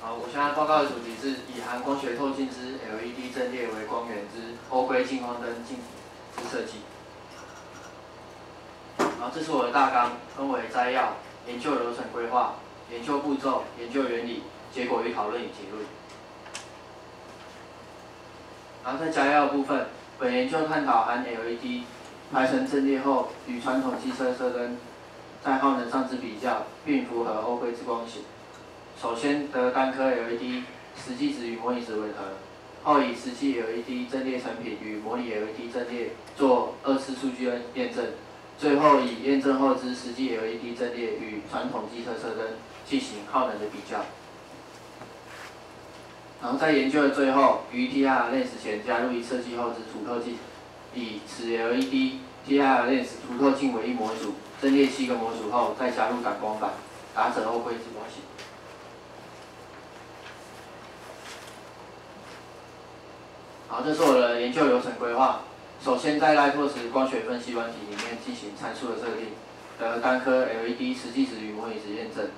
好，我现在报告的主题是以含光学透镜之 LED 阵列为光源之欧规近光灯镜之设计。然后这是我的大纲，分为摘要、研究流程规划、研究步骤、研究原理、结果与讨论与结论。然后在摘要的部分，本研究探讨含 LED 排成阵列后与传统机车车灯在耗能上之比较，并符合欧规之光型。首先得单颗 LED 实际值与模拟值吻合，后以实际 LED 阵列成品与模拟 LED 阵列做2次数据验证，最后以验证后之实际 LED 阵列与传统机车车灯进行耗能的比较。然后在研究的最后，于 TIR lens 前加入已设计后之凸透镜，以此 LED TIR lens 凸透镜为一模组，阵列7个模组后，再加入感光板，达成欧规之光型。好，这是我的研究流程规划。首先在 Lightworks 光学分析软体里面进行参数的设定，得单颗 LED 实际值与模拟值验证。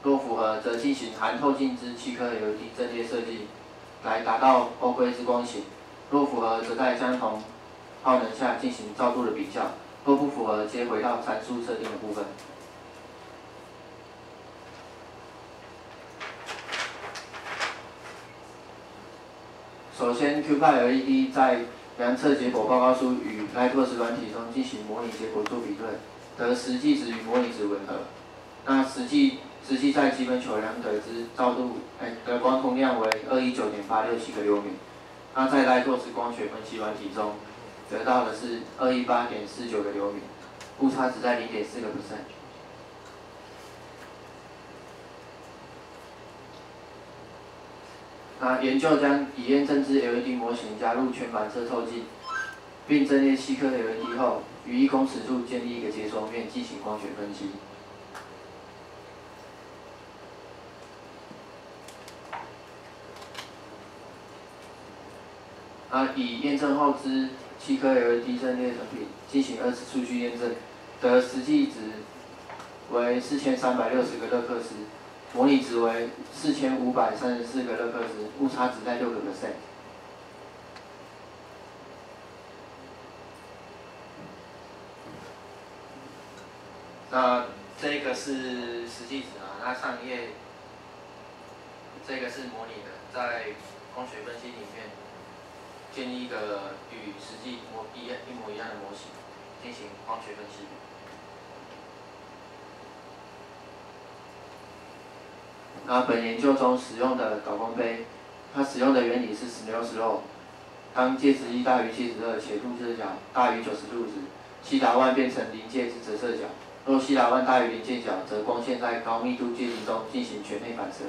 若符合，则进行含透镜之7颗 LED 阵列设计，来达到欧规之光型。若符合，则在相同耗能下进行照度的比较；若不符合，皆回到参数设定的部分。首先 ，QPi LED 在量测结果报告书与 Lightworks 软体中进行模拟结果做比对，得实际值与模拟值吻合。那实际在基本球量得知照度，的光通量为219.867个流米。那在 Lightworks 光学分析软体中得到的是218.49个流米，误差值在0.4%。那研究将已验证之 LED 模型加入全反射透镜，并阵列7颗 LED 后，于1公尺处建立一个接收面进行光学分析。以验证后之7颗 LED 阵列成品进行2次数据验证，得实际值为4360个勒克斯。模拟值为4534个勒克斯，误差值在6%。那这个是实际值啊，那上一页这个是模拟的，在光学分析里面建立一个与实际一模一样的模型，进行光学分析。那本研究中使用的导光杯，它使用的原理是16 slow。当介质1大于72且度射角大于90度时，西达万变成临界之折射角；若西达万大于临界角，则光线在高密度介质中进行全面反射。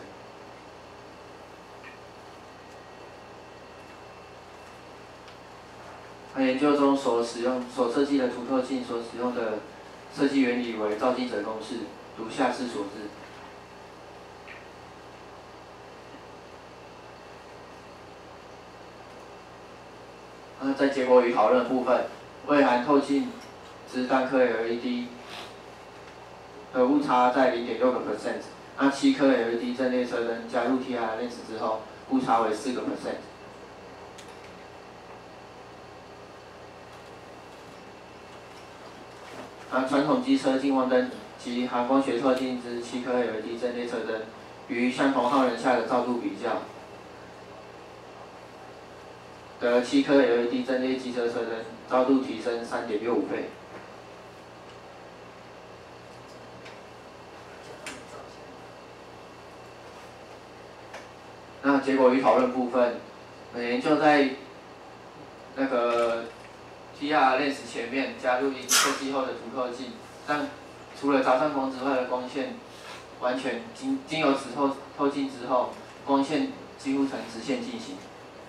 研究中所设计的凸透镜所使用的设计原理为照镜者公式，如下是所示。在结果与讨论的部分，为含透镜之单颗 LED 的误差在0.6%，那7颗 LED 阵列车灯加入 TIR lens 之后，误差为4%。传统机车近光灯及含光学透镜之7颗 LED 阵列车灯与相同耗能下的照度比较，得7颗 LED 阵列机车车灯照度提升3.65倍。那结果与讨论部分，本研究在那个 TIR lens 前面加入已设计后的凸透镜，让除了照上光之外的光线完全经由此透镜之后，光线几乎呈直线进行。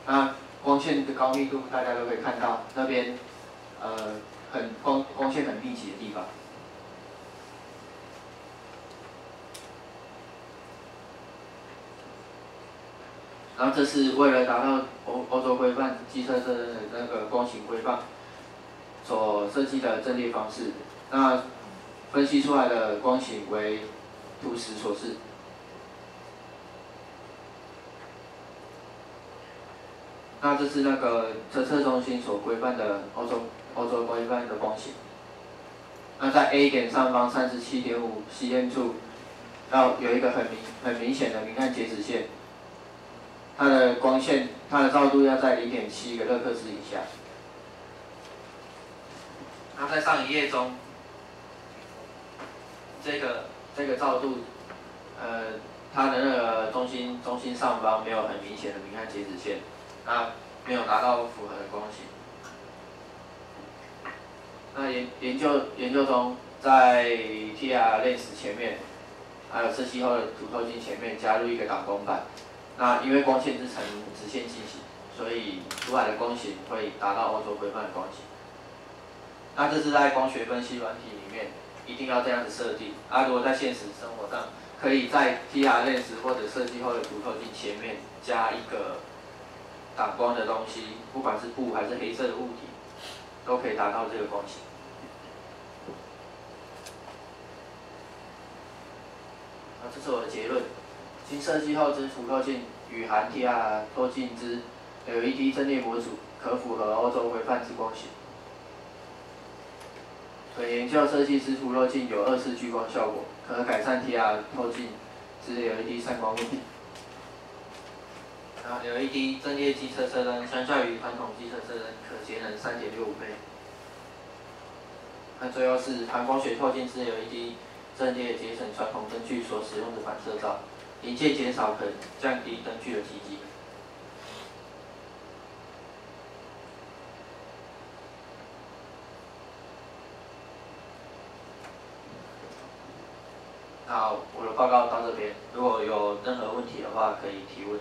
那光线的高密度大家都可以看到，那边光线很密集的地方。然后这是为了达到欧洲规范机车车灯的那个光型规范所设计的阵列方式。那分析出来的光型为图10所示。那这是那个测测中心所规范的欧洲规范的光型。那在 A 点上方37.5 cm 处，要有一个很明显的明暗截止线，它的光线它的照度要在0.7个热克斯以下。那在上一页中，这个照度，它的那个中心上方没有很明显的明暗截止线，那没有达到符合的光型。那研究中，在 TR lens 前面，还有色系后的凸透镜前面加入一个挡光板。那因为光线是呈直线进行，所以出来的光型会达到欧洲规范的光型。那这是在光学分析软体里面一定要这样子设定。如果在现实生活上，可以在 TR lens 或者设计后的凸透镜前面加一个挡光的东西，不管是布还是黑色的物体，都可以达到这个光型。这是我的结论。经设计后之凸透镜与含 TR 透镜之 LED 阵列模组，可符合欧洲规范之光型。本研究设计之凸透镜有2次聚光效果，可改善 TR 透镜之 LED 散光问题。LED 阵列机车车灯相较于传统机车车灯，可节能3.65倍。那最后是含光学透镜之 LED 阵列节省传统灯具所使用的反射罩，临界减少可降低灯具的体积。那我的报告到这边，如果有任何问题的话，可以提问。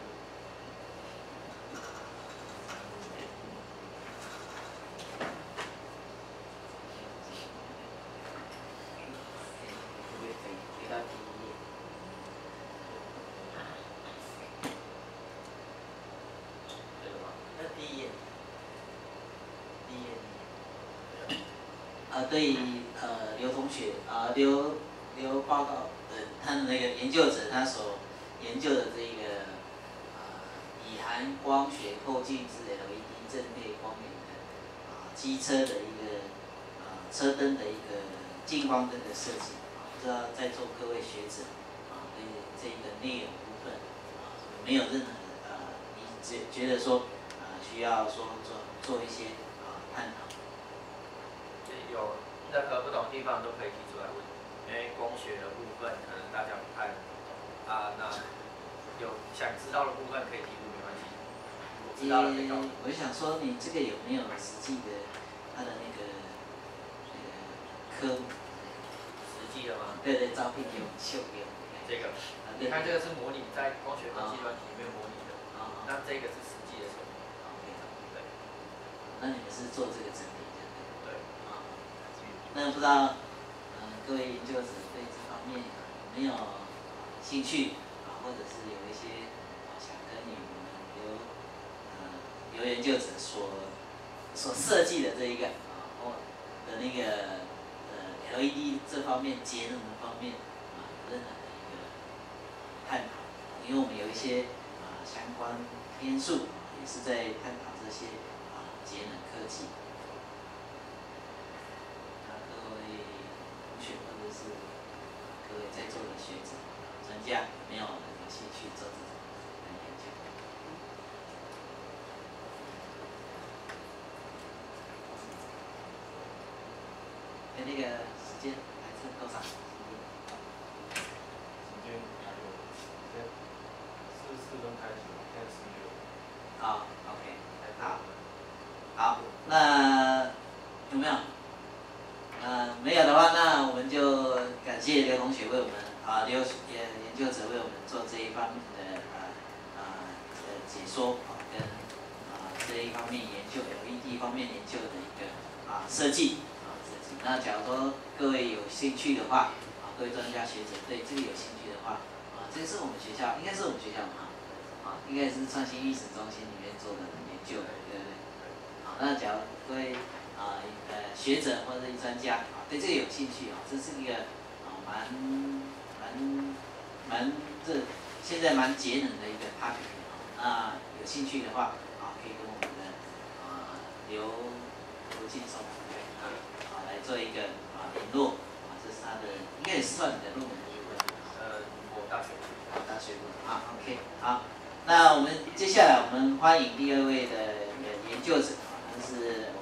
对于刘同学刘报告他的那个研究者他所研究的这个以含光学透镜之 LED 阵列光源的机车的一个车灯的一个近光灯的设计，不知道在座各位学者对这个内容部分有没有任何你觉得说需要说做一些探讨？有任何不懂的地方都可以提出来问，因为光学的部分可能大家不太懂那有想知道的部分可以提出，没关系。知道了可以告诉我。我想说，你这个有没有实际的它的那个科目？实际的吗？对，照片给我们秀给我们看。这个，你看这个是模拟在光学分析软体里面模拟的，那这个是实际的成品。对。那你们是做这个整理的？对。那不知道各位研究者对这方面有没有兴趣或者是有一些想跟你们由研究者所设计的这一个的那个LED 这方面节能的方面任何的一个探讨，因为我们有一些相关篇数也是在探讨这些节能科技。各位同学或者是各位在座的学者、专家，没有兴趣做这种研究？那个时间还剩多少？时间还有44分开始，现在16。OK， 好，那有没有？没有的话，那我们就感谢刘同学为我们刘研究者为我们做这一方面的解说跟这一方面研究 LED 方面研究的一个设计。那假如说各位有兴趣的话，各位专家学者对这个有兴趣的话，这个是我们学校，应该是我们学校应该是创新意识中心里面做的研究，对不对？那假如各位学者或者是专家对这个有兴趣这是一个现在蛮节能的一个 topic 那有兴趣的话可以跟我们的刘劲松来做一个联络这是他的，应该也是算你的论文对不对？我大学部。大学部OK 好，那我们接下来我们欢迎第二位的研究者，他是